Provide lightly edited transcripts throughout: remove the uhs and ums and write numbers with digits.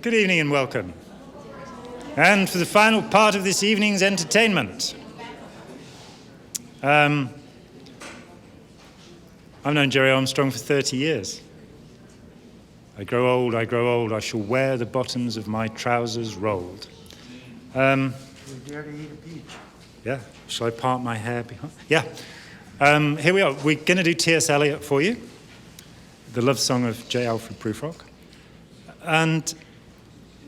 Good evening and welcome. And for the final part of this evening's entertainment. I've known Gerry Armstrong for 30 years. I grow old, I shall wear the bottoms of my trousers rolled. You dare to eat a peach. Yeah, shall I part my hair behind? Yeah. Here we are. We're going to do T.S. Eliot for you, the love song of J. Alfred Prufrock. And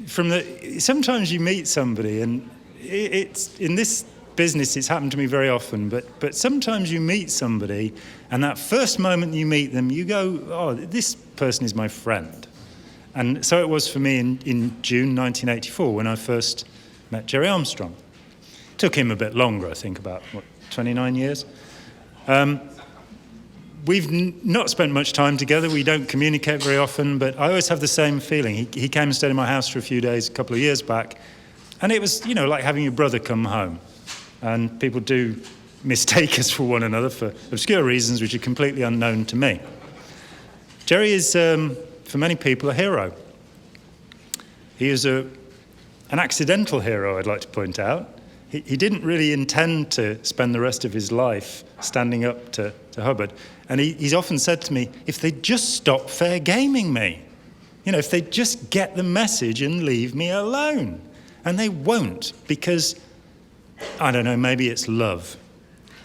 sometimes you meet somebody, and it's in this business, it's happened to me very often, but sometimes you meet somebody, and that first moment you meet them, you go, oh, this person is my friend. And so it was for me in June 1984 when I first met Gerry Armstrong. Took him a bit longer, I think, about, 29 years? We've not spent much time together. We don't communicate very often, but I always have the same feeling. He came and stayed in my house for a few days a couple of years back, and it was, like having your brother come home. And people do mistake us for one another for obscure reasons which are completely unknown to me. Gerry is, for many people, a hero. He is an accidental hero, I'd like to point out. He didn't really intend to spend the rest of his life standing up to Hubbard. And he's often said to me, if they'd just stop fair gaming me, if they'd just get the message and leave me alone. And they won't, because, I don't know, maybe it's love.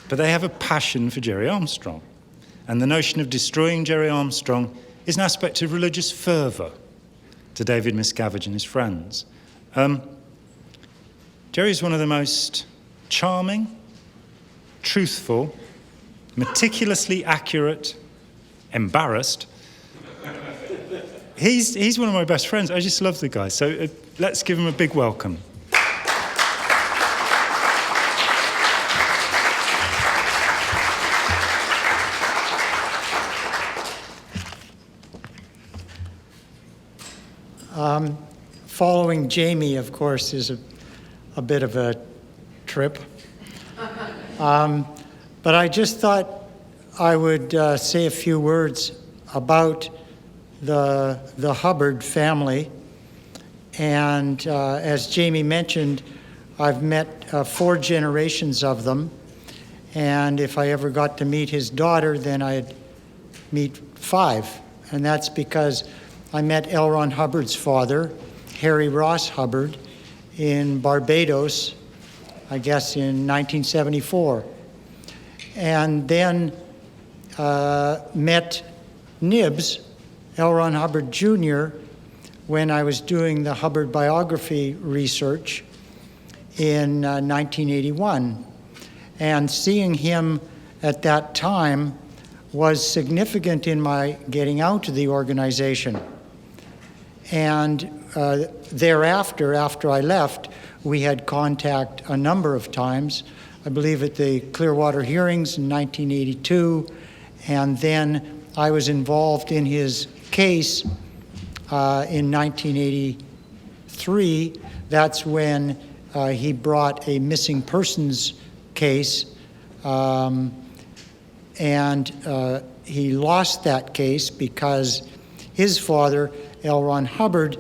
But they have a passion for Gerry Armstrong. And the notion of destroying Gerry Armstrong is an aspect of religious fervour to David Miscavige and his friends. Gerry's one of the most charming, truthful, meticulously accurate, embarrassed. He's one of my best friends. I just love the guy. So let's give him a big welcome. Following Jamie, of course, is a bit of a trip. But I just thought I would say a few words about the Hubbard family. And as Jamie mentioned, I've met 4 generations of them. And if I ever got to meet his daughter, then I'd meet 5. And that's because I met L. Ron Hubbard's father, Harry Ross Hubbard, in Barbados, I guess in 1974. And then met Nibs, L. Ron Hubbard Jr., when I was doing the Hubbard biography research in 1981. And seeing him at that time was significant in my getting out of the organization. And thereafter, after I left, we had contact a number of times, I believe at the Clearwater hearings in 1982, and then I was involved in his case in 1983. That's when he brought a missing persons case, and he lost that case because his father, L. Ron Hubbard,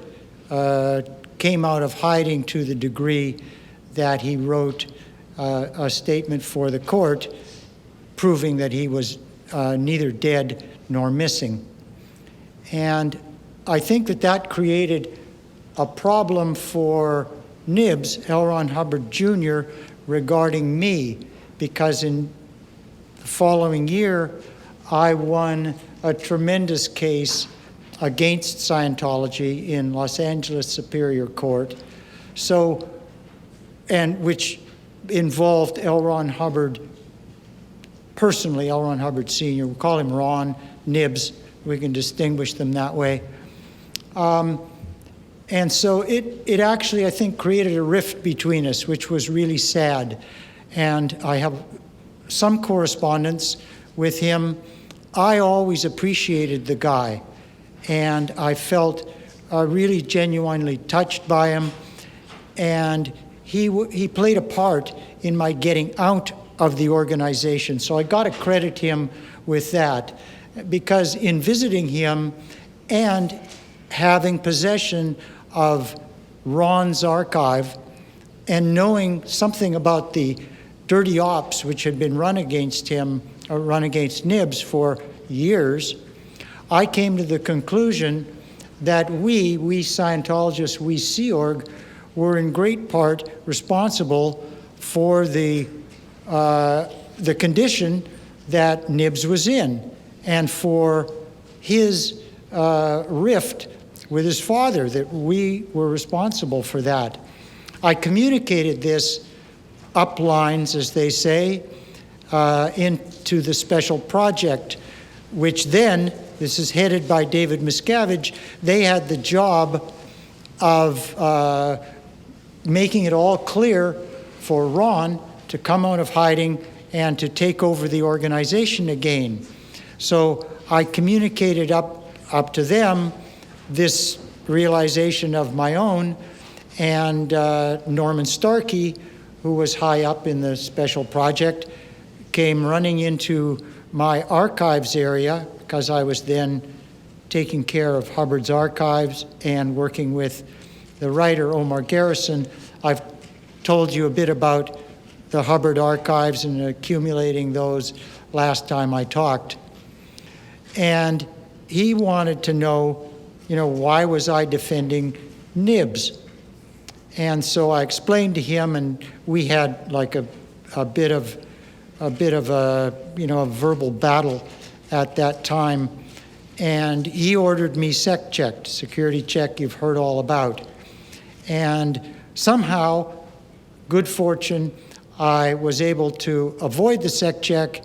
came out of hiding to the degree that he wrote a statement for the court proving that he was neither dead nor missing. And I think that created a problem for Nibs, L. Ron Hubbard Jr., regarding me, because in the following year, I won a tremendous case against Scientology in Los Angeles Superior Court, and which involved L. Ron Hubbard personally, L. Ron Hubbard Sr. We call him Ron, Nibs. We can distinguish them that way. And so it actually, I think, created a rift between us, which was really sad. And I have some correspondence with him. I always appreciated the guy, and I felt really genuinely touched by him. And he played a part in my getting out of the organization. So I got to credit him with that, because in visiting him and having possession of Ron's archive and knowing something about the dirty ops which had been run against him, or run against Nibs for years, I came to the conclusion that we Scientologists, we Sea Org, were in great part responsible for the condition that Nibs was in and for his rift with his father, that we were responsible for that. I communicated this up lines, as they say, into the special project, which then, this is headed by David Miscavige, they had the job of making it all clear for Ron to come out of hiding and to take over the organization again. So I communicated up to them this realization of my own, and Norman Starkey, who was high up in the special project, came running into my archives area, because I was then taking care of Hubbard's archives and working with the writer Omar Garrison. I've told you a bit about the Hubbard archives and accumulating those last time I talked. And he wanted to know, why was I defending Nibs? And so I explained to him, and we had like a bit of a verbal battle at that time. And he ordered me checked, security check you've heard all about. And somehow, good fortune, I was able to avoid the sec check,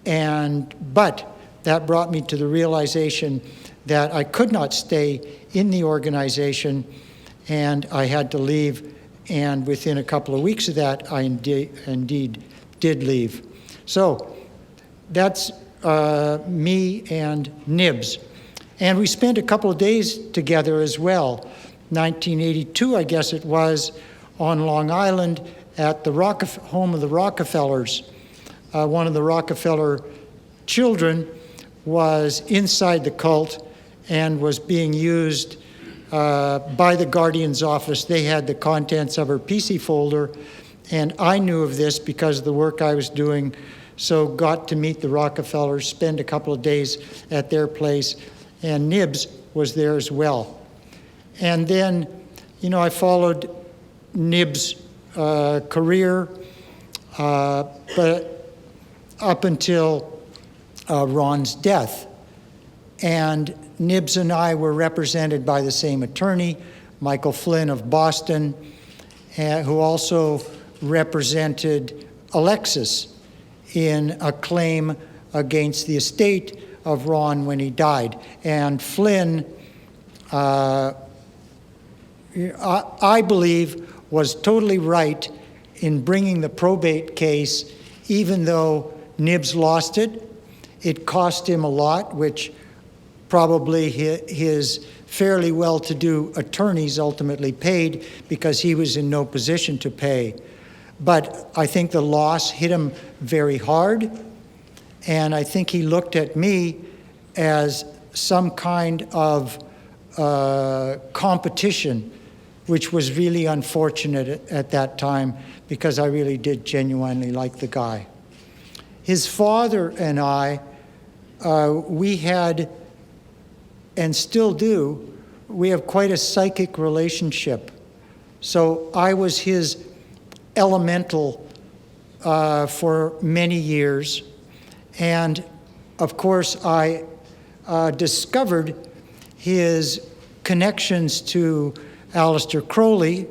but that brought me to the realization that I could not stay in the organization, and I had to leave. And within a couple of weeks of that, I indeed did leave. So that's me and Nibs. And we spent a couple of days together as well. 1982, I guess it was, on Long Island at the home of the Rockefellers. One of the Rockefeller children was inside the cult and was being used by the Guardian's office. They had the contents of her PC folder, and I knew of this because of the work I was doing, so got to meet the Rockefellers, spend a couple of days at their place, and Nibs was there as well. And then, I followed Nibs' career, but up until Ron's death. And Nibs and I were represented by the same attorney, Michael Flynn of Boston, who also represented Alexis in a claim against the estate of Ron when he died. And Flynn, I believe, was totally right in bringing the probate case, even though Nibs lost it. It cost him a lot, which probably his fairly well-to-do attorneys ultimately paid because he was in no position to pay. But I think the loss hit him very hard, and I think he looked at me as some kind of competition, which was really unfortunate at that time because I really did genuinely like the guy. His father and I, we had, and still do, we have quite a psychic relationship. So I was his elemental for many years. And of course, I discovered his connections to Aleister Crowley,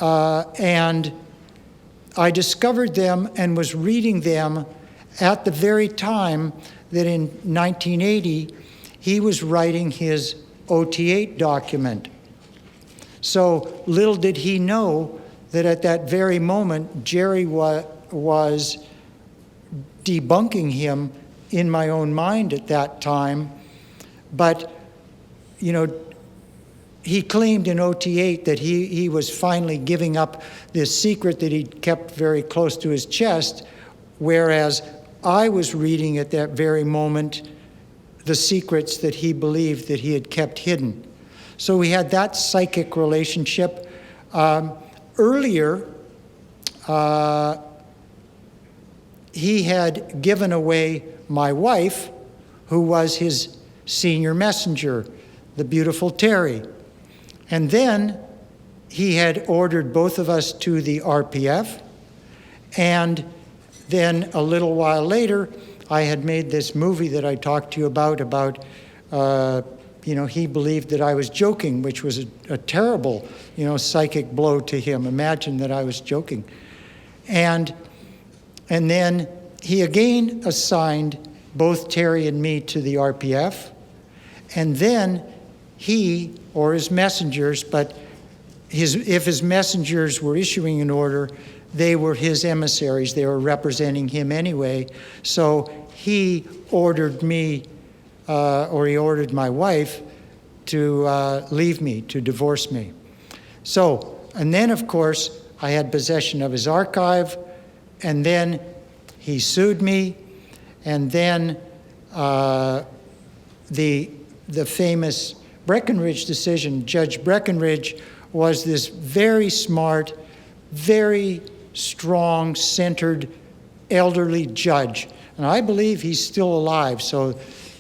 and I discovered them and was reading them at the very time that in 1980 he was writing his OT8 document. So little did he know that at that very moment Gerry was debunking him in my own mind at that time. But, he claimed in OT8 that he was finally giving up this secret that he'd kept very close to his chest, whereas I was reading at that very moment the secrets that he believed that he had kept hidden. So we had that psychic relationship. Earlier, he had given away my wife, who was his senior messenger, the beautiful Terry. And then he had ordered both of us to the RPF. And then a little while later, I had made this movie that I talked to you about he believed that I was joking, which was a terrible, psychic blow to him. Imagine that I was joking. And then he again assigned both Terry and me to the RPF. And then he, or his messengers, but if his messengers were issuing an order, they were his emissaries. They were representing him anyway. So he ordered me, or he ordered my wife to leave me, to divorce me. So, and then of course, I had possession of his archive, and then he sued me, and then the famous Breckenridge decision, Judge Breckenridge was this very smart, very strong, centered, elderly judge. And I believe he's still alive, so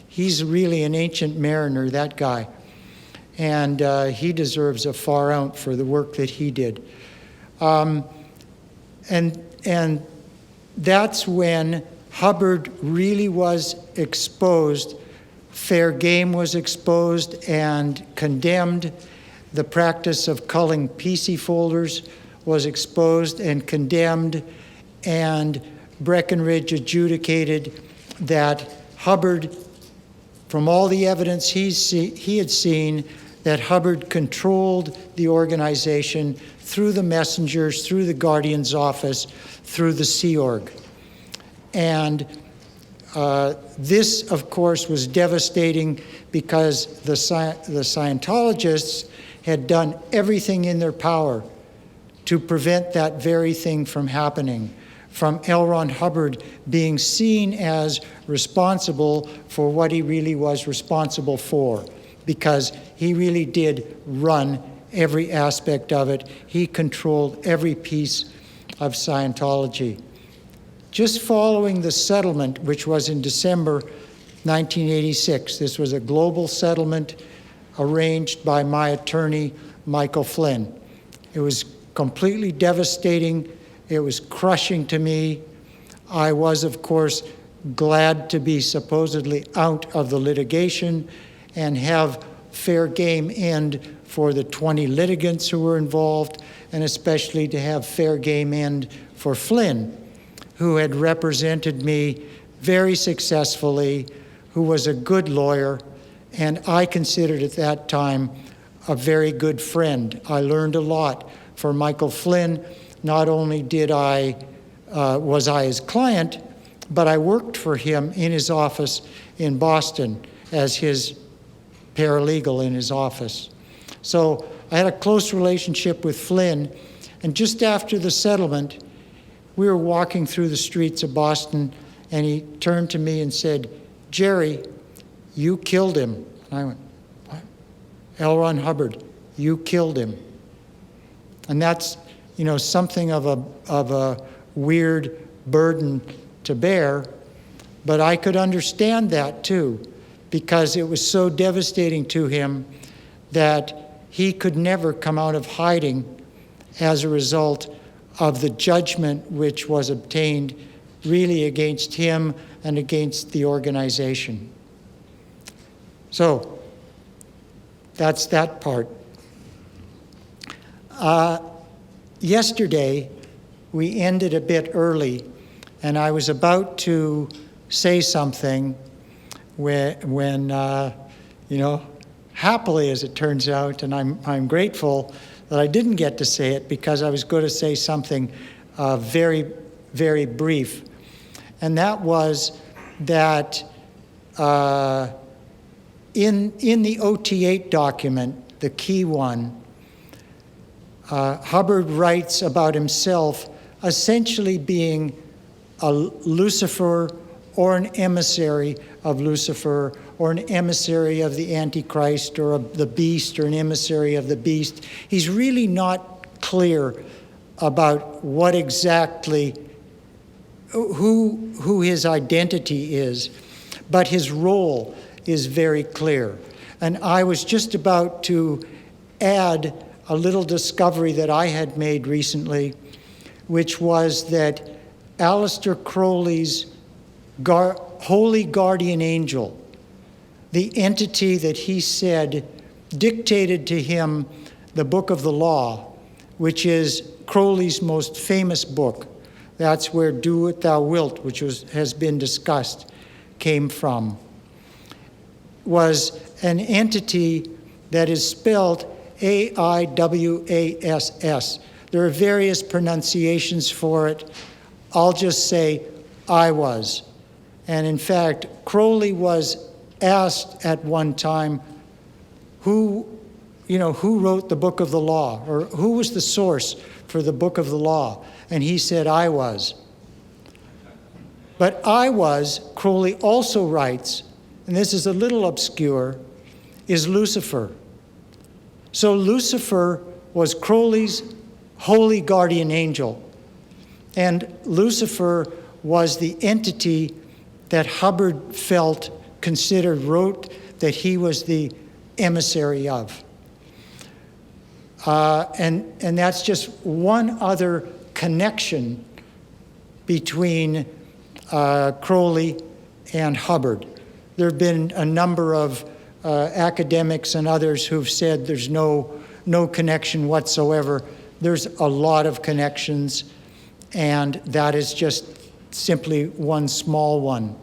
he's really an ancient mariner, that guy. And he deserves a far out for the work that he did. And that's when Hubbard really was exposed. Fair game was exposed and condemned. The practice of culling PC folders was exposed and condemned. And Breckenridge adjudicated that Hubbard, from all the evidence he had seen, that Hubbard controlled the organization through the messengers, through the Guardian's office, through the Sea Org. And this, of course, was devastating because the Scientologists had done everything in their power to prevent that very thing from happening, from L. Ron Hubbard being seen as responsible for what he really was responsible for, because he really did run every aspect of it. He controlled every piece of Scientology. Just following the settlement, which was in December 1986, this was a global settlement arranged by my attorney, Michael Flynn. It was completely devastating. It was crushing to me. I was, of course, glad to be supposedly out of the litigation and have fair game end for the 20 litigants who were involved, and especially to have fair game end for Flynn, who had represented me very successfully, who was a good lawyer, and I considered at that time a very good friend. I learned a lot from Michael Flynn. Not only was I his client, but I worked for him in his office in Boston as his paralegal in his office. So I had a close relationship with Flynn, and just after the settlement, we were walking through the streets of Boston, and he turned to me and said, "Gerry, you killed him." And I went, "What?" "L. Ron Hubbard, you killed him." And that's, something of a weird burden to bear, but I could understand that too, because it was so devastating to him that he could never come out of hiding as a result of the judgment which was obtained really against him and against the organization. So that's that part. Yesterday, we ended a bit early, and I was about to say something when happily, as it turns out, and I'm grateful that I didn't get to say it, because I was going to say something very, very brief. And that was that in the OT8 document, the key one, Hubbard writes about himself essentially being a Lucifer or an emissary of Lucifer, or an emissary of the Antichrist, or of the beast, or an emissary of the beast. He's really not clear about what exactly, who his identity is, but his role is very clear. And I was just about to add a little discovery that I had made recently, which was that Aleister Crowley's holy guardian angel, the entity that he said dictated to him the Book of the Law, which is Crowley's most famous book. That's where Do What Thou Wilt, which has been discussed, came from, was an entity that is spelled Aiwass. There are various pronunciations for it. I'll just say I was. And in fact, Crowley was asked at one time who wrote the Book of the Law, or who was the source for the Book of the Law? And he said, I was. But I was, Crowley also writes, and this is a little obscure, is Lucifer. So Lucifer was Crowley's holy guardian angel. And Lucifer was the entity that Hubbard wrote that he was the emissary of. And that's just one other connection between Crowley and Hubbard. There have been a number of academics and others who've said there's no connection whatsoever. There's a lot of connections, and that is just simply one small one.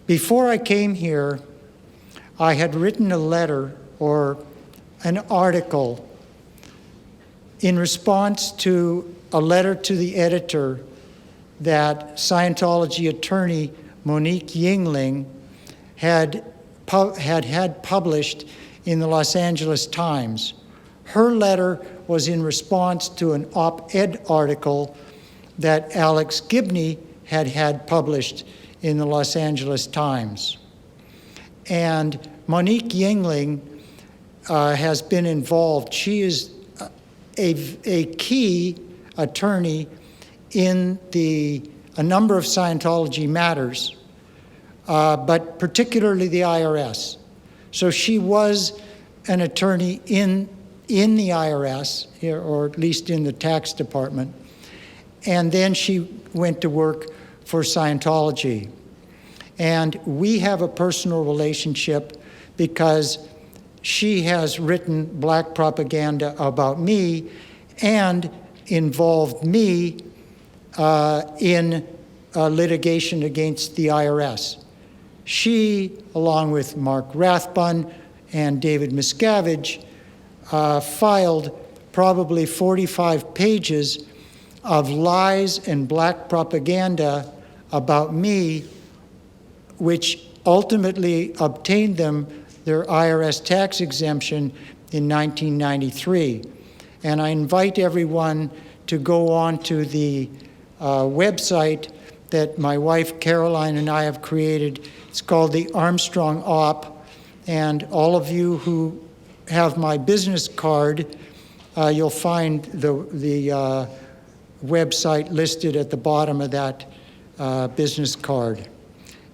Before I came here, I had written a letter or an article in response to a letter to the editor that Scientology attorney Monique Yingling had published in the Los Angeles Times. Her letter was in response to an op-ed article that Alex Gibney had published in the Los Angeles Times. And Monique Yingling has been involved. She is a key attorney in a number of Scientology matters, but particularly the IRS. So she was an attorney in the IRS, or at least in the tax department, and then she went to work for Scientology. And we have a personal relationship because she has written black propaganda about me and involved me in litigation against the IRS. She, along with Mark Rathbun and David Miscavige, filed probably 45 pages of lies and black propaganda about me, which ultimately obtained them their IRS tax exemption in 1993. And I invite everyone to go on to the website that my wife Caroline and I have created. It's called the Armstrong Op. And all of you who have my business card, you'll find the website listed at the bottom of that business card.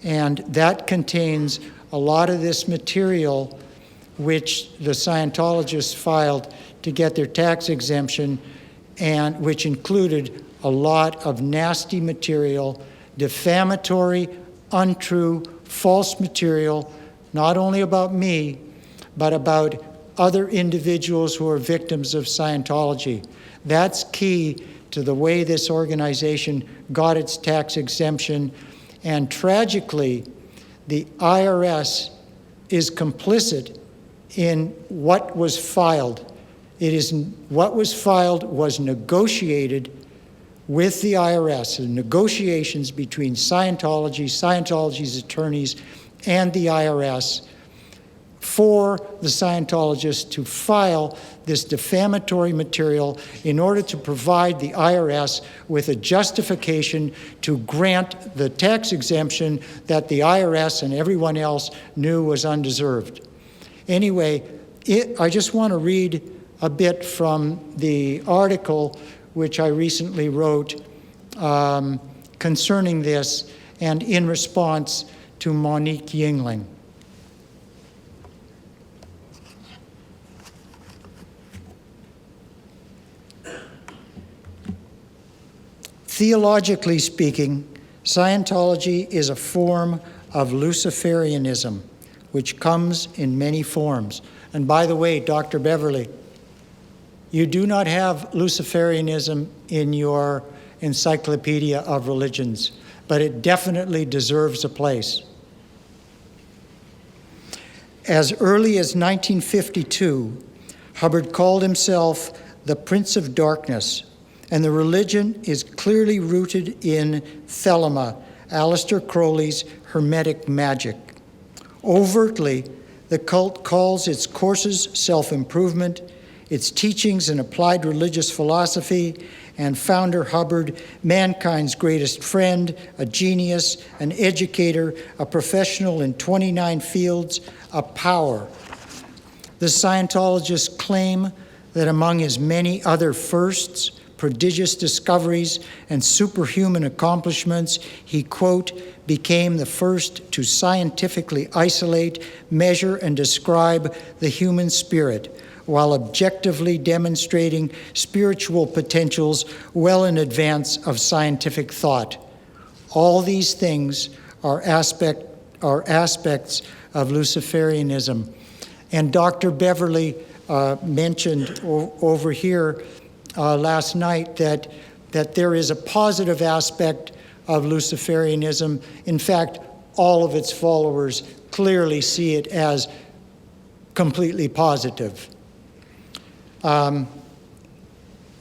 And that contains a lot of this material which the Scientologists filed to get their tax exemption, and which included a lot of nasty material, defamatory, untrue, false material, not only about me, but about other individuals who are victims of Scientology. That's key to the way this organization got its tax exemption. And tragically, the IRS is complicit in what was filed. What was filed was negotiated with the IRS, and negotiations between Scientology, Scientology's attorneys, and the IRS for the Scientologists to file this defamatory material in order to provide the IRS with a justification to grant the tax exemption that the IRS and everyone else knew was undeserved. Anyway, I just want to read a bit from the article which I recently wrote concerning this and in response to Monique Yingling. Theologically speaking, Scientology is a form of Luciferianism, which comes in many forms. And by the way, Dr. Beverly, you do not have Luciferianism in your encyclopedia of religions, but it definitely deserves a place. As early as 1952, Hubbard called himself the Prince of Darkness, and the religion is clearly rooted in Thelema, Aleister Crowley's Hermetic magic. Overtly, the cult calls its courses self-improvement, its teachings an applied religious philosophy, and founder Hubbard, mankind's greatest friend, a genius, an educator, a professional in 29 fields, a power. The Scientologists claim that among his many other firsts, prodigious discoveries, and superhuman accomplishments, he, quote, became the first to scientifically isolate, measure, and describe the human spirit, while objectively demonstrating spiritual potentials well in advance of scientific thought. All these things are aspects of Luciferianism. And Dr. Beverly mentioned over here last night that there is a positive aspect of Luciferianism. In fact, all of its followers clearly see it as completely positive. The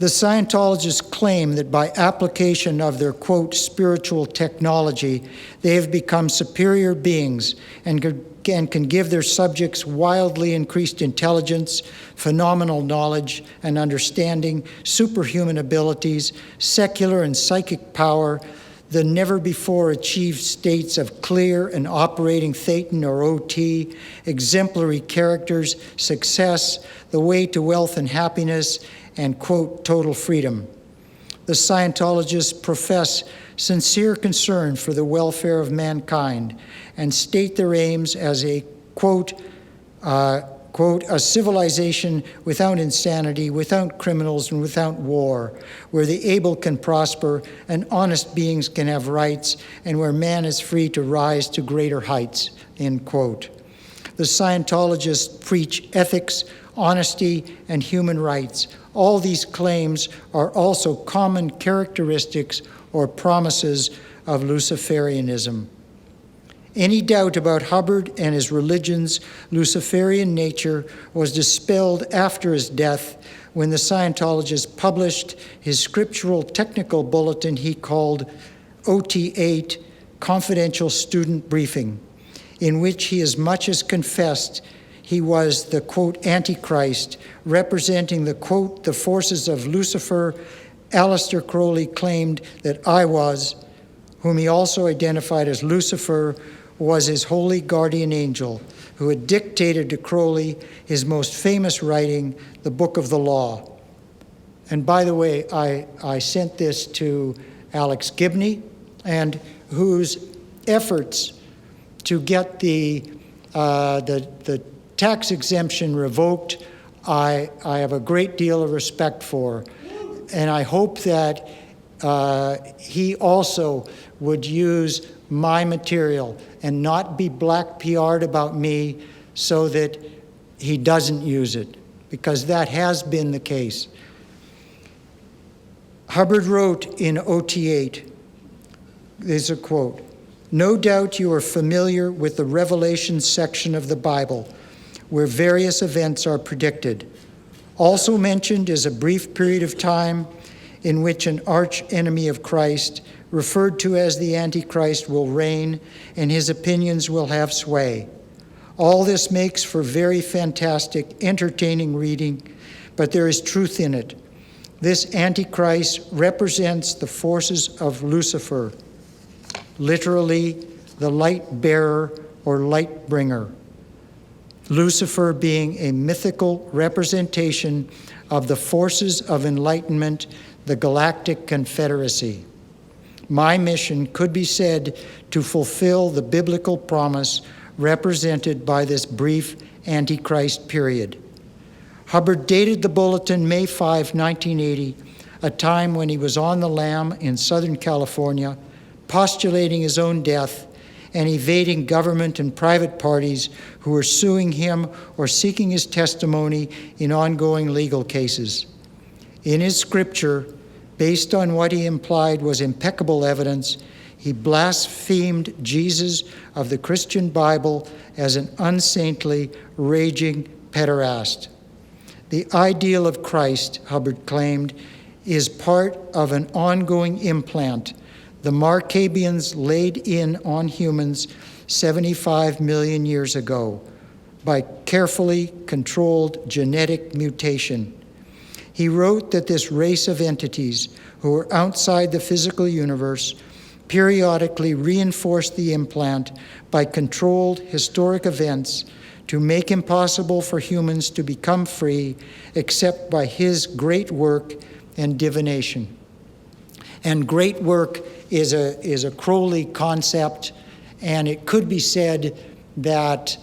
Scientologists claim that by application of their, quote, spiritual technology, they have become superior beings and can give their subjects wildly increased intelligence, phenomenal knowledge and understanding, superhuman abilities, secular and psychic power, the never-before-achieved states of clear and operating Thetan or OT, exemplary characters, success, the way to wealth and happiness, and, quote, total freedom. The Scientologists profess sincere concern for the welfare of mankind and state their aims as a, quote, a civilization without insanity, without criminals, and without war, where the able can prosper and honest beings can have rights, and where man is free to rise to greater heights, end quote. The Scientologists preach ethics, honesty, and human rights. All these claims are also common characteristics or promises of Luciferianism. Any doubt about Hubbard and his religion's Luciferian nature was dispelled after his death when the Scientologists published his scriptural technical bulletin he called OT8, Confidential Student Briefing, in which he as much as confessed he was the, quote, Antichrist, representing the, quote, the forces of Lucifer. Aleister Crowley claimed that I was, whom he also identified as Lucifer, was his holy guardian angel, who had dictated to Crowley his most famous writing, the Book of the Law. And by the way, I sent this to Alex Gibney, and whose efforts to get the tax exemption revoked, I have a great deal of respect for. And I hope that he also would use my material and not be black PR'd about me so that he doesn't use it, because that has been the case. Hubbard wrote in OT8, there's a quote, "No doubt you are familiar with the Revelation section of the Bible, where various events are predicted. Also mentioned is a brief period of time in which an arch enemy of Christ, referred to as the Antichrist, will reign and his opinions will have sway. All this makes for very fantastic, entertaining reading, but there is truth in it. This Antichrist represents the forces of Lucifer, literally the light bearer or light bringer. Lucifer being a mythical representation of the forces of enlightenment, the Galactic Confederacy. My mission could be said to fulfill the biblical promise represented by this brief Antichrist period. Hubbard dated the bulletin May 5, 1980, a time when he was on the lam in Southern California, postulating his own death and evading government and private parties who were suing him or seeking his testimony in ongoing legal cases. In his scripture, based on what he implied was impeccable evidence, he blasphemed Jesus of the Christian Bible as an unsaintly, raging pederast. The ideal of Christ, Hubbard claimed, is part of an ongoing implant the Markabians laid in on humans 75 million years ago by carefully controlled genetic mutation. He wrote that this race of entities who are outside the physical universe periodically reinforced the implant by controlled historic events to make impossible for humans to become free except by his great work and divination. And great work is a Crowley concept, and it could be said that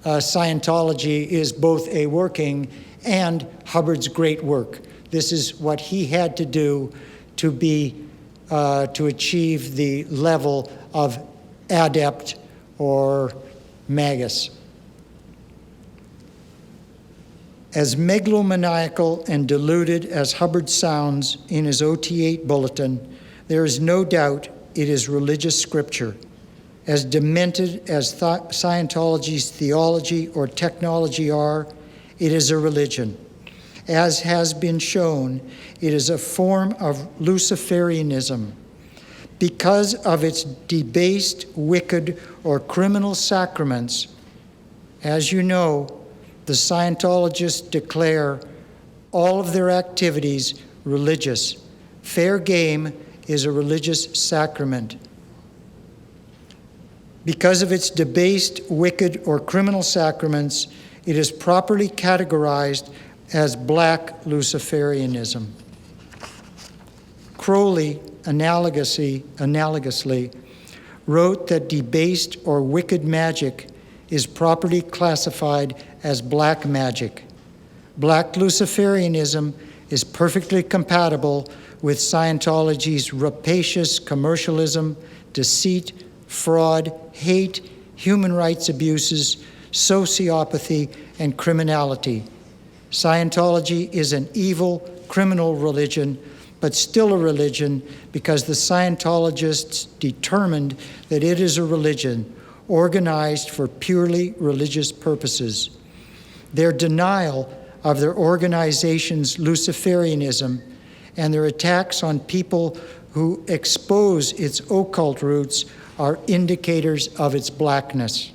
Scientology is both a working and Hubbard's great work. This is what he had to do to achieve the level of adept or magus. As megalomaniacal and deluded as Hubbard sounds in his OT8 bulletin, there is no doubt it is religious scripture. As demented as Scientology's theology or technology are, it is a religion. As has been shown, it is a form of Luciferianism. Because of its debased, wicked, or criminal sacraments, as you know, the Scientologists declare all of their activities religious. Fair game is a religious sacrament. Because of its debased, wicked, or criminal sacraments, it is properly categorized as black Luciferianism. Crowley, analogously, wrote that debased or wicked magic is properly classified as black magic. Black Luciferianism is perfectly compatible with Scientology's rapacious commercialism, deceit, fraud, hate, human rights abuses, sociopathy, and criminality. Scientology is an evil, criminal religion, but still a religion because the Scientologists determined that it is a religion organized for purely religious purposes. Their denial of their organization's Luciferianism and their attacks on people who expose its occult roots are indicators of its blackness.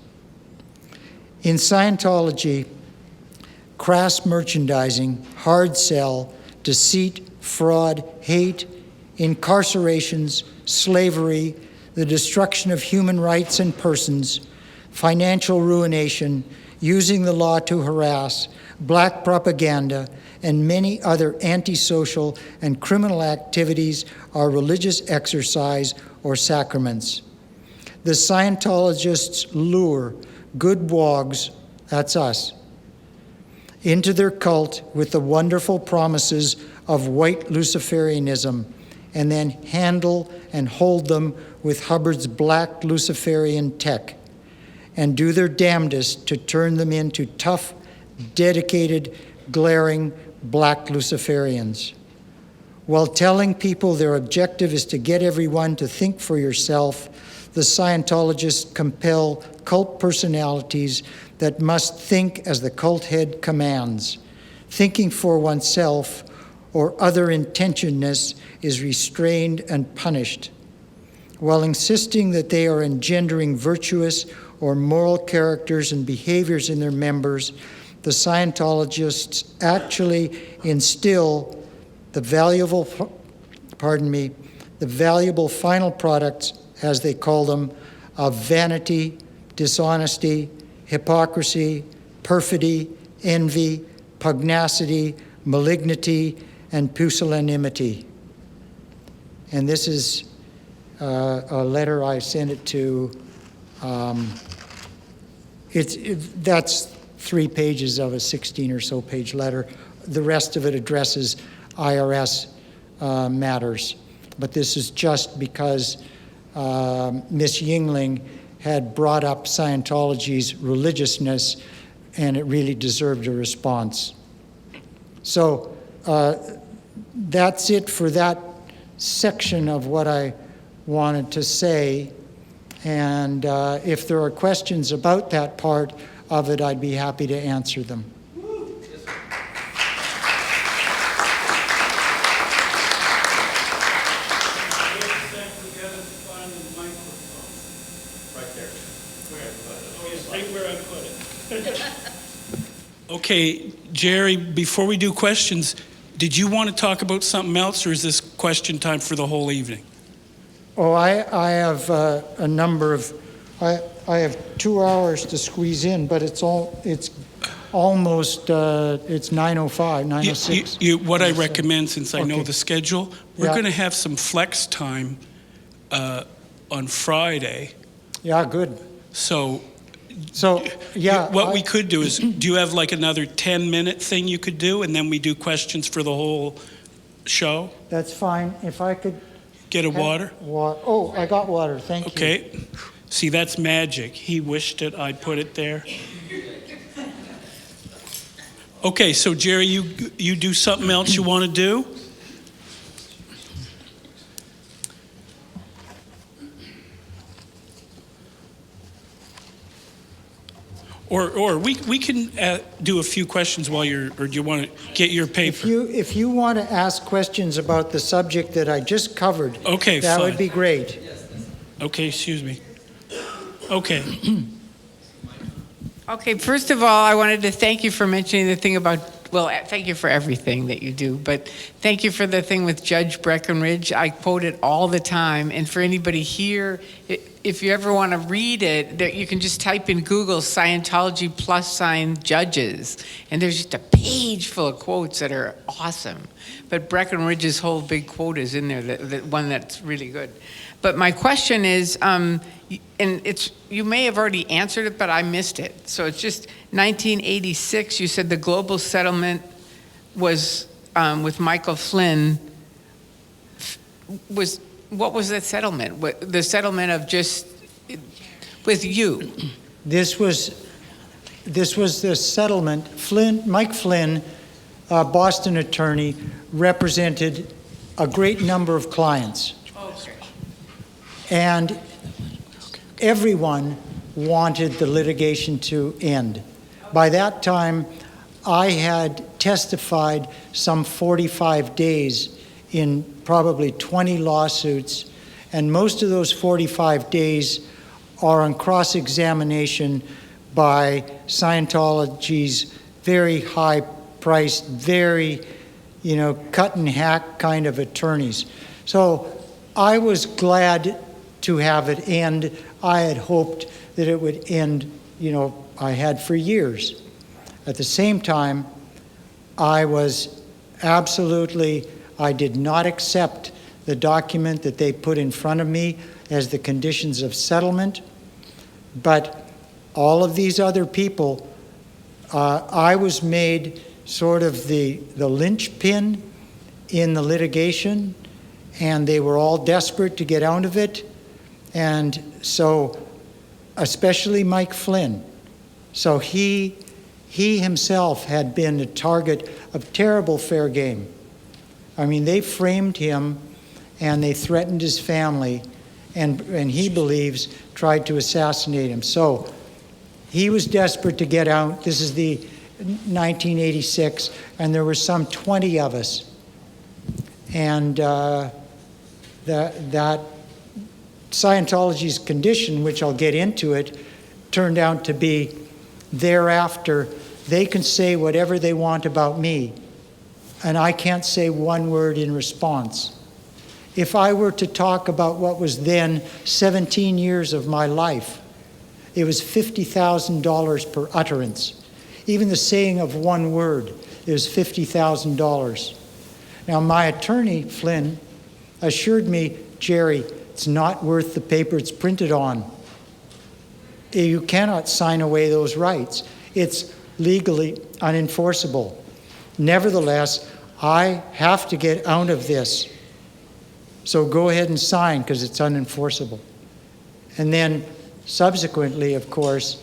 In Scientology, crass merchandising, hard sell, deceit, fraud, hate, incarcerations, slavery, the destruction of human rights and persons, financial ruination, using the law to harass, black propaganda, and many other antisocial and criminal activities are religious exercise or sacraments. The Scientologists lure good wogs, that's us, into their cult with the wonderful promises of white Luciferianism, and then handle and hold them with Hubbard's black Luciferian tech, and do their damnedest to turn them into tough, dedicated, glaring black Luciferians. While telling people their objective is to get everyone to think for yourself, the Scientologists compel cult personalities that must think as the cult head commands. Thinking for oneself or other intentionness is restrained and punished. While insisting that they are engendering virtuous or moral characters and behaviors in their members, the Scientologists actually instill the valuable final products, as they call them, of vanity, dishonesty, hypocrisy, perfidy, envy, pugnacity, malignity, and pusillanimity. And this is a letter I sent it to. That's 3 pages of a 16 or so page letter. The rest of it addresses IRS matters. But this is just because Miss Yingling had brought up Scientology's religiousness, and it really deserved a response. So that's it for that section of what I wanted to say. And if there are questions about that part of it, I'd be happy to answer them. Okay, Gerry, before we do questions, did you want to talk about something else, or is this question time for the whole evening? Oh, I have a number of, I have 2 hours to squeeze in, but it's almost, it's 9:05, 9:06. What I recommend, since I know the schedule, we're Yeah. going to have some flex time on Friday. Yeah, good. So yeah. what we could do is, do you have like another 10-minute thing you could do, and then we do questions for the whole show? That's fine. If I could. Get a water? Oh, I got water. Thank you. Okay. See, that's magic. He wished it. I put it there. Okay, so Gerry, you do something else you want to do? Or we can do a few questions while or do you want to get your paper? If you want to ask questions about the subject that I just covered, okay, that fine. would be great. Okay, excuse me. Okay. Okay, first of all, I wanted to thank you for mentioning the thing about, well, thank you for everything that you do, but thank you for the thing with Judge Breckenridge. I quote it all the time, and for anybody here, if you ever want to read it, that you can just type in Google Scientology + judges, and there's just a page full of quotes that are awesome. But Breckenridge's whole big quote is in there, the one that's really good. But my question is, and you may have already answered it, but I missed it. So it's just 1986, you said the global settlement was with Michael Flynn. What was that settlement? The settlement of just with you? This was the settlement. Mike Flynn, Boston attorney, represented a great number of clients. Okay. And everyone wanted the litigation to end. By that time, I had testified some 45 days in probably 20 lawsuits, and most of those 45 days are on cross-examination by Scientology's very high-priced, very, cut-and-hack kind of attorneys. So I was glad to have it end. I had hoped that it would end, I had for years. At the same time, I did not accept the document that they put in front of me as the conditions of settlement. But all of these other people, I was made sort of the linchpin in the litigation, and they were all desperate to get out of it. And so, especially Mike Flynn. So he himself had been a target of terrible fair game. I mean, they framed him and they threatened his family, and he believes tried to assassinate him. So he was desperate to get out. This is the 1986, and there were some 20 of us. And that Scientology's condition, which I'll get into it, turned out to be thereafter, they can say whatever they want about me, and I can't say one word in response. If I were to talk about what was then 17 years of my life, it was $50,000 per utterance. Even the saying of one word is $50,000. Now, my attorney, Flynn, assured me, Gerry, it's not worth the paper it's printed on. You cannot sign away those rights. It's legally unenforceable. Nevertheless, I have to get out of this. So go ahead and sign because it's unenforceable. And then subsequently, of course,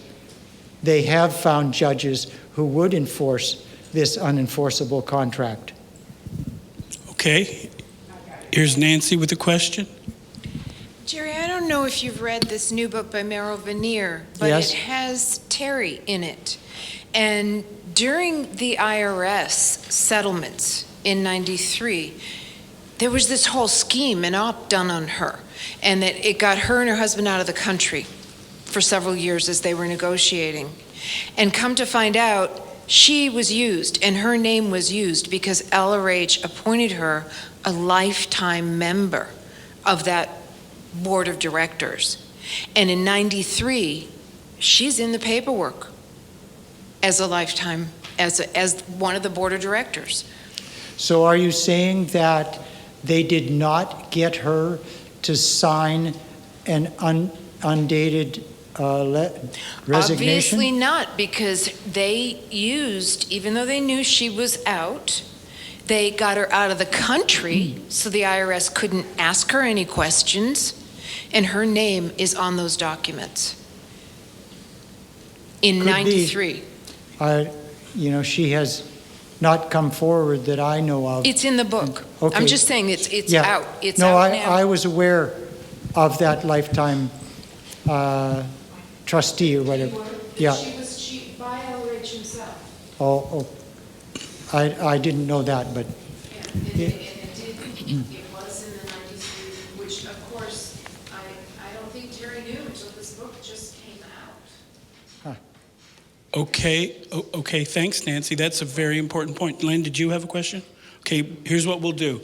they have found judges who would enforce this unenforceable contract. Okay. Here's Nancy with a question. Gerry, I don't know if you've read this new book by Merrill Veneer, but Yes. it has Terry in it. And during the IRS settlements in '93, there was this whole scheme, an op done on her, and that it got her and her husband out of the country for several years as they were negotiating. And come to find out, she was used, and her name was used because LRH appointed her a lifetime member of that board of directors. And in '93, she's in the paperwork as a lifetime, as one of the board of directors. So are you saying that they did not get her to sign an undated resignation? Obviously not, because they used, even though they knew she was out, they got her out of the country so the IRS couldn't ask her any questions, and her name is on those documents in Could be. '93. She has not come forward that I know of. It's in the book. Okay. I'm just saying it's Yeah. out. It's No, out now. I was aware of that lifetime trustee or whatever. Yeah. She was by LRH himself. Oh, I didn't know that, but It was in the '93, which of course I don't think Terry knew until this book just came out. Okay, thanks, Nancy. That's a very important point. Len, did you have a question? Okay, here's what we'll do.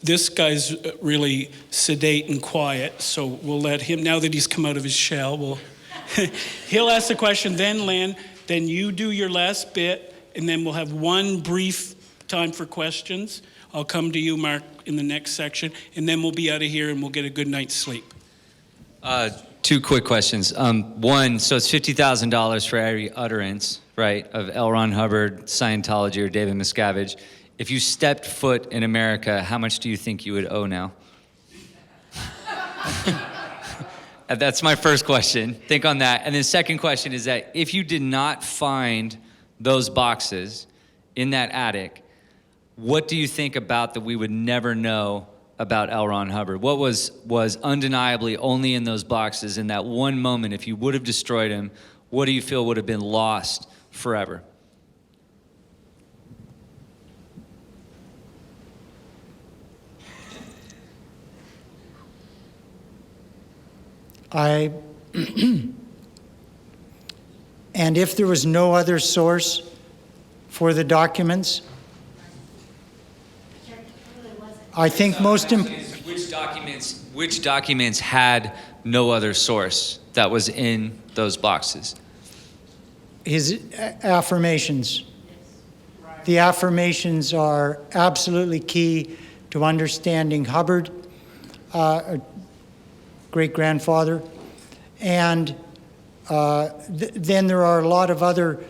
This guy's really sedate and quiet, so we'll let him, now that he's come out of his shell, he'll ask the question, then Len, then you do your last bit, and then we'll have one brief time for questions. I'll come to you, Mark, in the next section, and then we'll be out of here and we'll get a good night's sleep. Two quick questions. One, so it's $50,000 for every utterance, right, of L. Ron Hubbard, Scientology, or David Miscavige. If you stepped foot in America, how much do you think you would owe now? That's my first question. Think on that. And the second question is that if you did not find those boxes in that attic, what do you think about that we would never know about L. Ron Hubbard? What was undeniably only in those boxes in that one moment? If you would have destroyed him, what do you feel would have been lost forever? And if there was no other source for the documents, I think Which documents had no other source that was in those boxes? his affirmations. The affirmations are absolutely key to understanding Hubbard, great-grandfather. And then there are a lot of other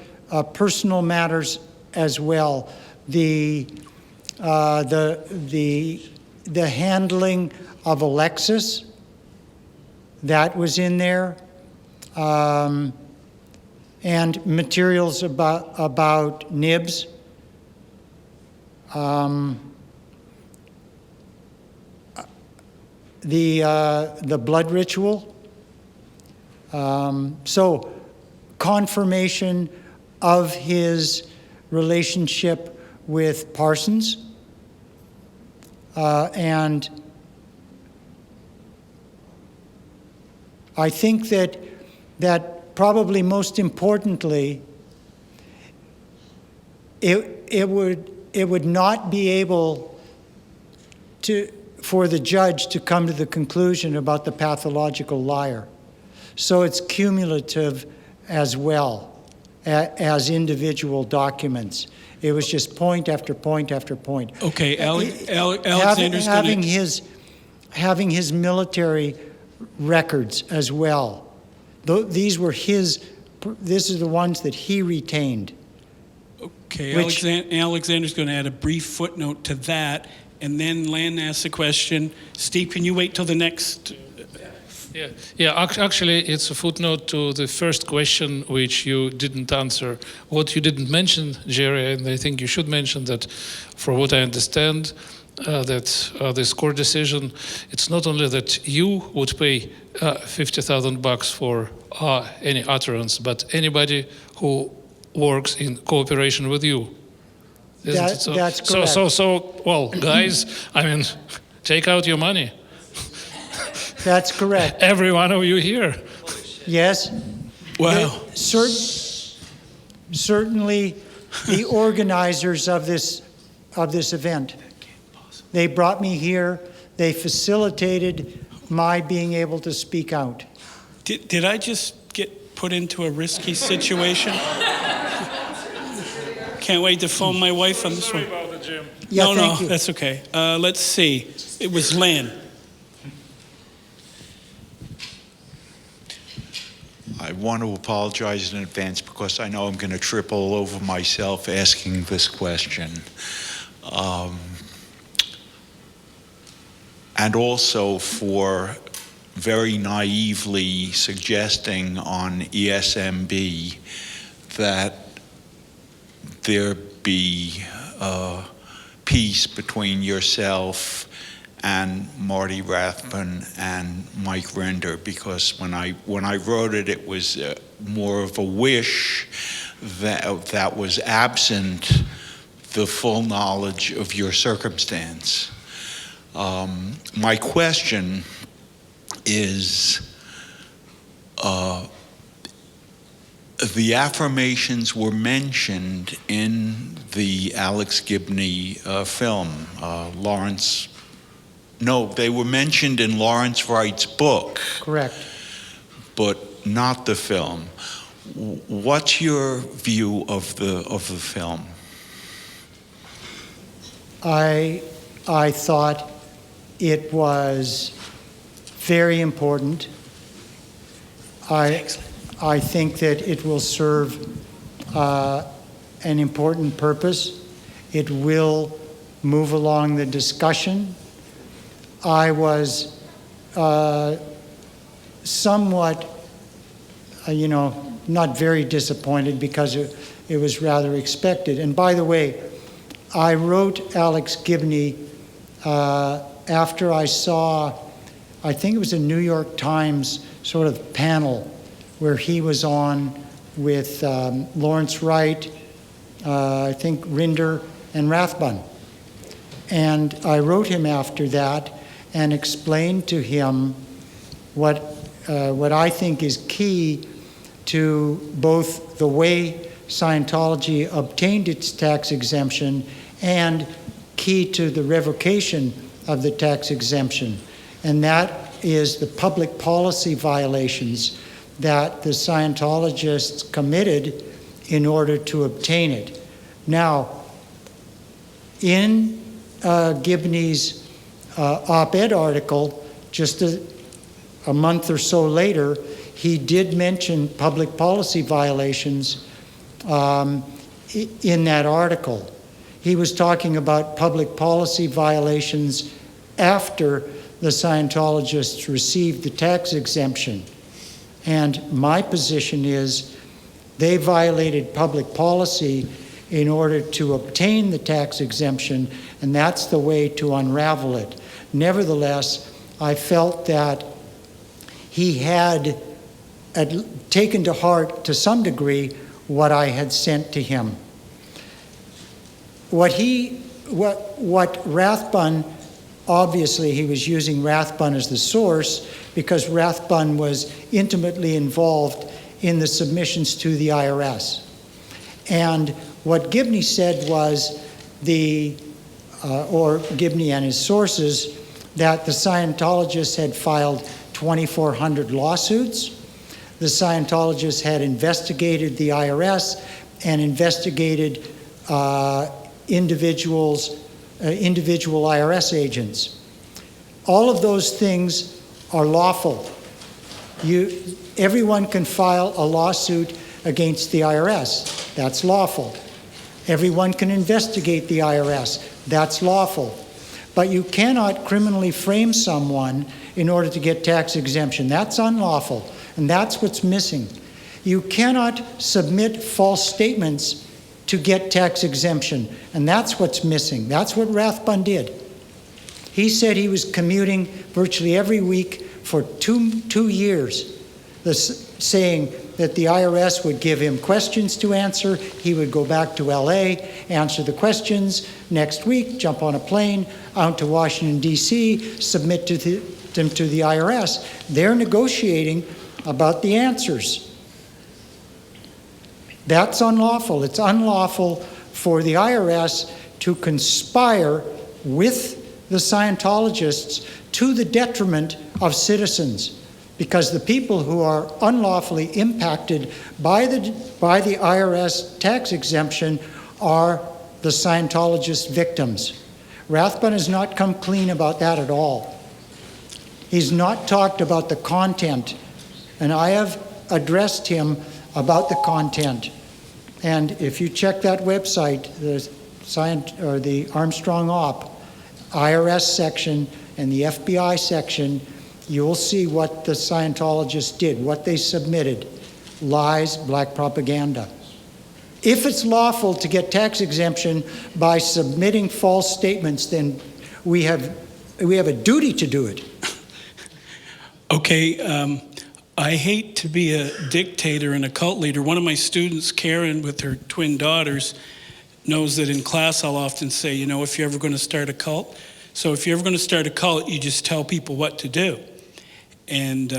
personal matters as well. The handling of Alexis, that was in there. And materials about Nibs. The blood ritual. So confirmation of his relationship with Parsons. And I think that probably most importantly, it would not be able for the judge to come to the conclusion about the pathological liar. So it's cumulative as well as individual documents. It was just point after point after point. Okay, Alexander's having his military records as well. These were this is the ones that he retained. Okay, Alexander's going to add a brief footnote to that, and then Len asks a question. Steve, can you wait till the next? Actually, it's a footnote to the first question which you didn't answer. What you didn't mention, Gerry, and I think you should mention that, for what I understand, that this court decision, it's not only that you would pay $50,000 for any utterance, but anybody who works in cooperation with you. Isn't it so? That's correct. Well, guys, I mean, take out your money. That's correct. Every one of you here. Yes. Wow. Certainly, the organizers of this event. They brought me here. They facilitated my being able to speak out. Did I just get put into a risky situation? Can't wait to phone my wife on this one. Sorry about it, Jim. Yeah, No, thank you. that's okay. Let's see. It was Len. I want to apologize in advance because I know I'm going to trip all over myself asking this question. And also for very naively suggesting on ESMB that there be peace between yourself and Marty Rathbun and Mike Render, because when I wrote it, it was more of a wish that was absent the full knowledge of your circumstance. My question is, the affirmations were mentioned in the Alex Gibney film, they were mentioned in Lawrence Wright's book. Correct. But not the film. What's your view of the film? I thought it was very important. I think that it will serve an important purpose. It will move along the discussion. I was somewhat, not very disappointed because it was rather expected. And by the way, I wrote Alex Gibney after I saw, I think it was a New York Times sort of panel where he was on with Lawrence Wright, I think Rinder, and Rathbun. And I wrote him after that and explained to him what I think is key to both the way Scientology obtained its tax exemption and key to the revocation of the tax exemption. And that is the public policy violations that the Scientologists committed in order to obtain it. Now, in Gibney's op-ed article, just a month or so later, he did mention public policy violations in that article. He was talking about public policy violations after the Scientologists received the tax exemption. And my position is they violated public policy in order to obtain the tax exemption, and that's the way to unravel it. Nevertheless, I felt that he had taken to heart, to some degree, what I had sent to him. What Rathbun, obviously he was using Rathbun as the source because Rathbun was intimately involved in the submissions to the IRS. And what Gibney said was or Gibney and his sources, that the Scientologists had filed 2,400 lawsuits. The Scientologists had investigated the IRS and investigated individual IRS agents. All of those things are lawful. Everyone can file a lawsuit against the IRS. That's lawful. Everyone can investigate the IRS. That's lawful. But you cannot criminally frame someone in order to get tax exemption. That's unlawful, and that's what's missing. You cannot submit false statements to get tax exemption, and that's what's missing. That's what Rathbun did. He said he was commuting virtually every week for two years, saying that the IRS would give him questions to answer. He would go back to LA, answer the questions. Next week, jump on a plane out to Washington, D.C., submit them to the IRS. They're negotiating about the answers. That's unlawful. It's unlawful for the IRS to conspire with the Scientologists to the detriment of citizens, because the people who are unlawfully impacted by the IRS tax exemption are the Scientologist victims. Rathbun has not come clean about that at all. He's not talked about the content, and I have addressed him about the content. And if you check that website, the Armstrong Op, IRS section and the FBI section, you'll see what the Scientologists did, what they submitted. Lies, black propaganda. If it's lawful to get tax exemption by submitting false statements, then we have a duty to do it. Okay, I hate to be a dictator and a cult leader. One of my students, Karen, with her twin daughters, knows that in class I'll often say, you know, if you're ever going to start a cult, so if you're ever going to start a cult, you just tell people what to do. And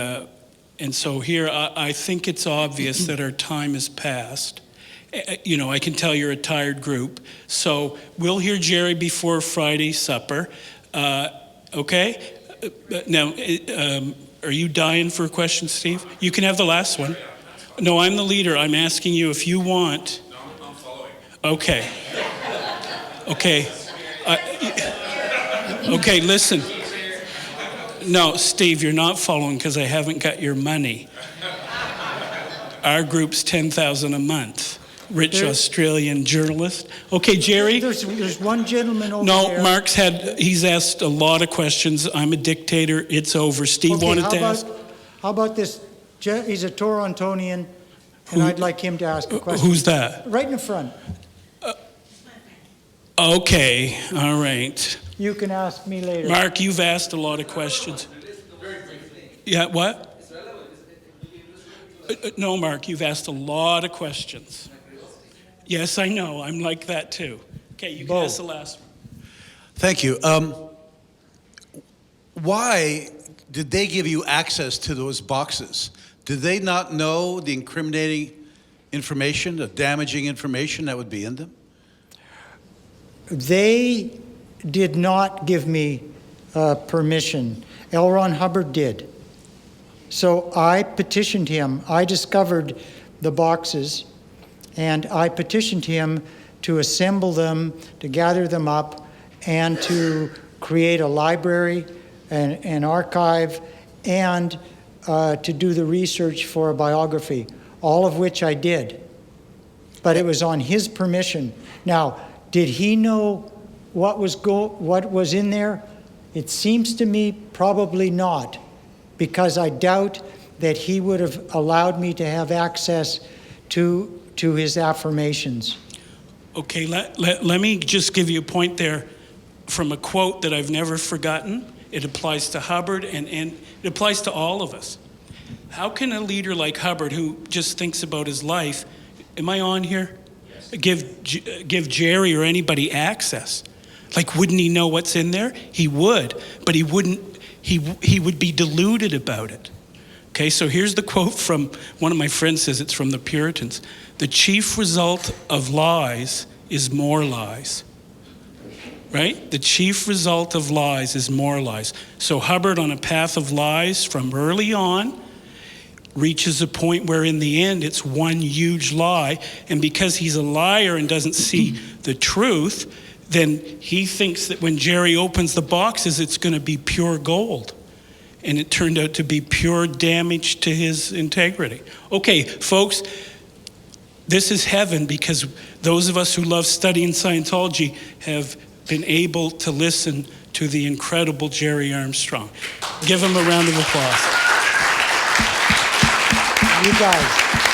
so here, I think it's obvious that our time has passed. You know, I can tell you're a tired group. So we'll hear Gerry before Friday supper. Okay? Now, are you dying for a question, Steve? You can have the last one. No, I'm the leader. I'm asking you if you want. No, I'm following. Okay. Okay. Okay, listen. No, Steve, you're not following because I haven't got your money. Our group's $10,000 a month. Rich Australian journalist. Okay, Gerry. There's one gentleman over there. No, he's asked a lot of questions. I'm a dictator. It's over. Steve wanted to ask. How about this? He's a Torontonian, and I'd like him to ask a question. Who's that? Right in the front. Okay, all right. You can ask me later. Mark, you've asked a lot of questions. Yeah, what? No, Mark, you've asked a lot of questions. Yes, I know. I'm like that too. Okay, you can ask the last one. Thank you. Why did they give you access to those boxes? Did they not know the incriminating information, the damaging information that would be in them? They did not give me permission. L. Ron Hubbard did. So I petitioned him. I discovered the boxes, and I petitioned him to assemble them, to gather them up, and to create a library, an archive, and to do the research for a biography, all of which I did. But it was on his permission. Now, did he know what was in there? It seems to me probably not, because I doubt that he would have allowed me to have access to his affirmations. Okay, let me just give you a point there from a quote that I've never forgotten. It applies to Hubbard and it applies to all of us. How can a leader like Hubbard, who just thinks about his life, am I on here? Yes. Give Gerry or anybody access? Like, wouldn't he know what's in there? He would, but he wouldn't. He would be deluded about it, Okay, so here's the quote from one of my friends says it's from the Puritans. The chief result of lies is more lies. Right? The chief result of lies is more lies. So Hubbard, on a path of lies from early on, reaches a point where in the end it's one huge lie. And because he's a liar and doesn't see the truth, then he thinks that when Gerry opens the boxes, it's going to be pure gold. And it turned out to be pure damage to his integrity. Okay, folks, this is heaven because those of us who love studying Scientology have been able to listen to the incredible Gerry Armstrong. Give him a round of applause. You guys.